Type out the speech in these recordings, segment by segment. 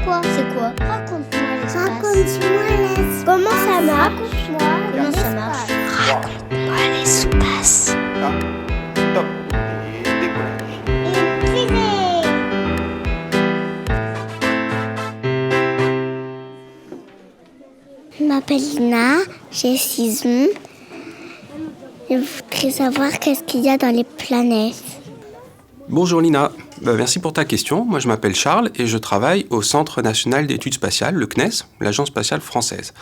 quoi? C'est quoi? Raconte-moi l'espace. Raconte-moi l'espace. Comment ça marche? Raconte-moi Comment ça l'espace. marche? Raconte-moi l'espace. Top. Et décollage. Une fusée. Je m'appelle Lina, j'ai 6 ans. Je voudrais savoir qu'est-ce qu'il y a dans les planètes. Bonjour Lina, merci pour ta question. Moi je m'appelle Charles et je travaille au Centre national d'études spatiales, le CNES, l'Agence spatiale française.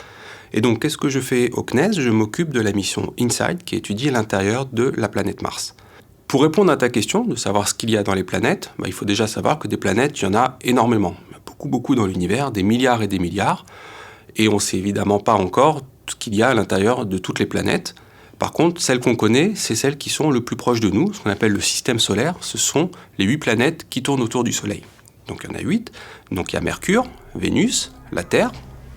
Et donc qu'est-ce que je fais au CNES? Je m'occupe de la mission InSight qui étudie l'intérieur de la planète Mars. Pour répondre à ta question, de savoir ce qu'il y a dans les planètes, il faut déjà savoir que des planètes, il y en a énormément. Il y a beaucoup dans l'univers, des milliards et des milliards. Et on ne sait évidemment pas encore ce qu'il y a à l'intérieur de toutes les planètes. Par contre, celles qu'on connaît, c'est celles qui sont le plus proches de nous, ce qu'on appelle le système solaire. Ce sont les 8 planètes qui tournent autour du Soleil. Donc il y en a 8. Donc il y a Mercure, Vénus, la Terre,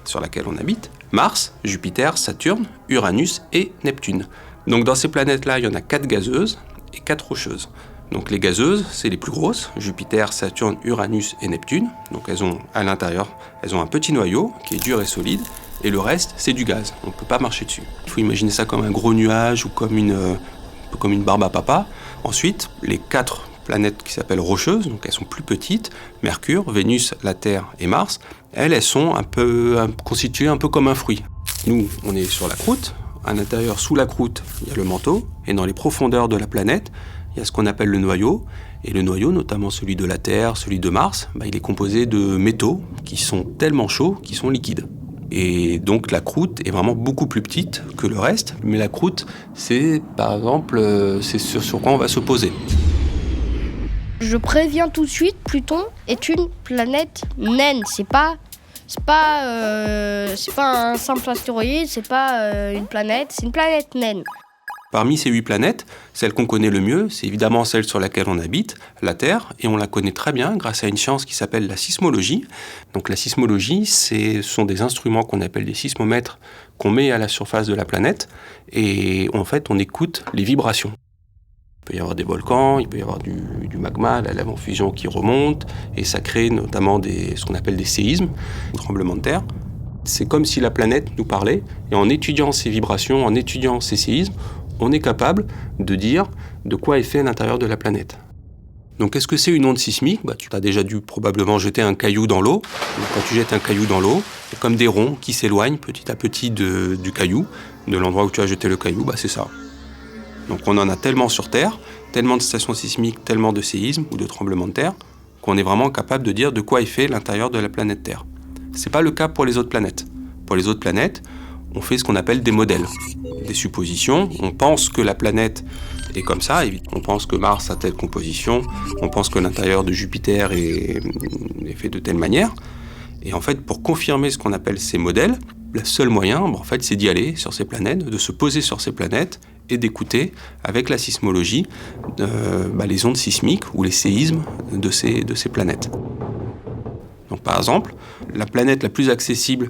sur laquelle on habite, Mars, Jupiter, Saturne, Uranus et Neptune. Donc dans ces planètes-là, il y en a 4 gazeuses et 4 rocheuses. Donc les gazeuses, c'est les plus grosses, Jupiter, Saturne, Uranus et Neptune. Donc elles ont à l'intérieur, elles ont un petit noyau qui est dur et solide, et le reste, c'est du gaz. On ne peut pas marcher dessus. Il faut imaginer ça comme un gros nuage ou comme une barbe à papa. Ensuite, les 4 planètes qui s'appellent rocheuses, donc elles sont plus petites, Mercure, Vénus, la Terre et Mars, elles sont constituées un peu comme un fruit. Nous, on est sur la croûte. À l'intérieur, sous la croûte, il y a le manteau, et dans les profondeurs de la planète, il y a ce qu'on appelle le noyau, et le noyau, notamment celui de la Terre, celui de Mars, il est composé de métaux qui sont tellement chauds qu'ils sont liquides. Et donc la croûte est vraiment beaucoup plus petite que le reste, mais la croûte, c'est par exemple, c'est sur quoi on va se poser. Je préviens tout de suite, Pluton est une planète naine. C'est pas un simple astéroïde, c'est pas une planète, c'est une planète naine. Parmi ces 8 planètes, celle qu'on connaît le mieux, c'est évidemment celle sur laquelle on habite, la Terre, et on la connaît très bien grâce à une science qui s'appelle la sismologie. Donc la sismologie, ce sont des instruments qu'on appelle des sismomètres qu'on met à la surface de la planète, et en fait on écoute les vibrations. Il peut y avoir des volcans, il peut y avoir du magma, la lave en fusion qui remonte, et ça crée notamment ce qu'on appelle des séismes, des tremblements de terre. C'est comme si la planète nous parlait, et en étudiant ces vibrations, en étudiant ces séismes, on est capable de dire de quoi est fait l'intérieur de la planète. Donc qu'est-ce que c'est une onde sismique? Tu as déjà dû probablement jeter un caillou dans l'eau. Donc, quand tu jettes un caillou dans l'eau, c'est comme des ronds qui s'éloignent petit à petit du caillou, de l'endroit où tu as jeté le caillou, c'est ça. Donc on en a tellement sur Terre, tellement de stations sismiques, tellement de séismes ou de tremblements de terre, qu'on est vraiment capable de dire de quoi est fait l'intérieur de la planète Terre. C'est pas le cas pour les autres planètes. Pour les autres planètes, on fait ce qu'on appelle des modèles, des suppositions. On pense que la planète est comme ça, on pense que Mars a telle composition, on pense que l'intérieur de Jupiter est fait de telle manière. Et en fait, pour confirmer ce qu'on appelle ces modèles, le seul moyen, c'est d'y aller sur ces planètes, de se poser sur ces planètes et d'écouter avec la sismologie les ondes sismiques ou les séismes de ces planètes. Donc par exemple, la planète la plus accessible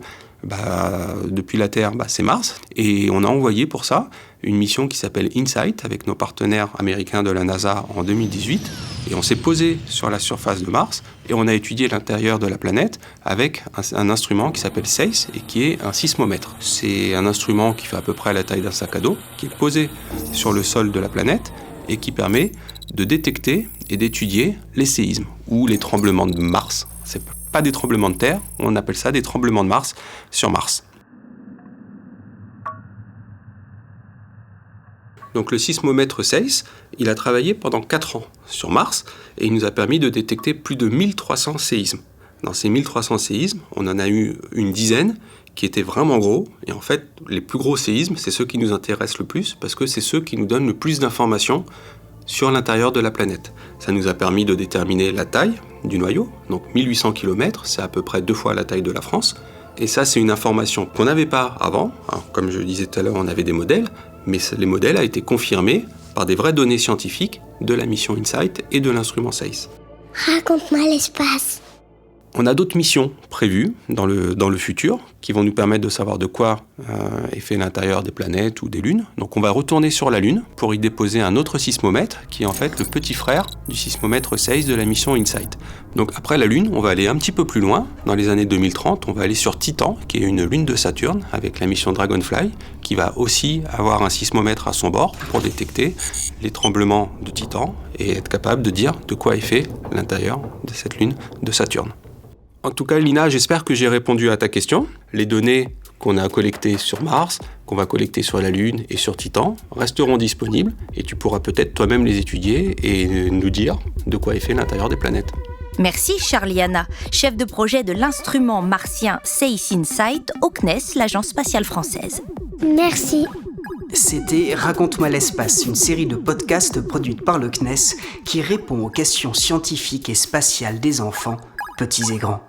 depuis la Terre, c'est Mars. Et on a envoyé pour ça une mission qui s'appelle InSight avec nos partenaires américains de la NASA en 2018. Et on s'est posé sur la surface de Mars et on a étudié l'intérieur de la planète avec un instrument qui s'appelle SACE et qui est un sismomètre. C'est un instrument qui fait à peu près la taille d'un sac à dos, qui est posé sur le sol de la planète et qui permet de détecter et d'étudier les séismes ou les tremblements de Mars. C'est pas des tremblements de terre, on appelle ça des tremblements de Mars sur Mars. Donc le sismomètre SACE, il a travaillé pendant 4 ans sur Mars et il nous a permis de détecter plus de 1300 séismes. Dans ces 1300 séismes, on en a eu une dizaine qui étaient vraiment gros. Et en fait, les plus gros séismes, c'est ceux qui nous intéressent le plus parce que c'est ceux qui nous donnent le plus d'informations sur l'intérieur de la planète. Ça nous a permis de déterminer la taille du noyau, donc 1800 km, c'est à peu près 2 fois la taille de la France. Et ça, c'est une information qu'on n'avait pas avant. Alors, comme je le disais tout à l'heure, on avait des modèles, mais les modèles ont été confirmés par des vraies données scientifiques de la mission InSight et de l'instrument SACE. Raconte-moi l'espace. On a d'autres missions prévues dans le futur qui vont nous permettre de savoir de quoi est fait l'intérieur des planètes ou des lunes. Donc on va retourner sur la Lune pour y déposer un autre sismomètre qui est en fait le petit frère du sismomètre SEIS de la mission InSight. Donc après la Lune, on va aller un petit peu plus loin. Dans les années 2030, on va aller sur Titan, qui est une lune de Saturne avec la mission Dragonfly, qui va aussi avoir un sismomètre à son bord pour détecter les tremblements de Titan et être capable de dire de quoi est fait l'intérieur de cette lune de Saturne. En tout cas, Lina, j'espère que j'ai répondu à ta question. Les données qu'on a collectées sur Mars, qu'on va collecter sur la Lune et sur Titan, resteront disponibles et tu pourras peut-être toi-même les étudier et nous dire de quoi est fait l'intérieur des planètes. Merci Charliana, chef de projet de l'instrument martien SEIS InSight au CNES, l'Agence spatiale française. Merci. C'était Raconte-moi l'espace, une série de podcasts produite par le CNES qui répond aux questions scientifiques et spatiales des enfants, petits et grands.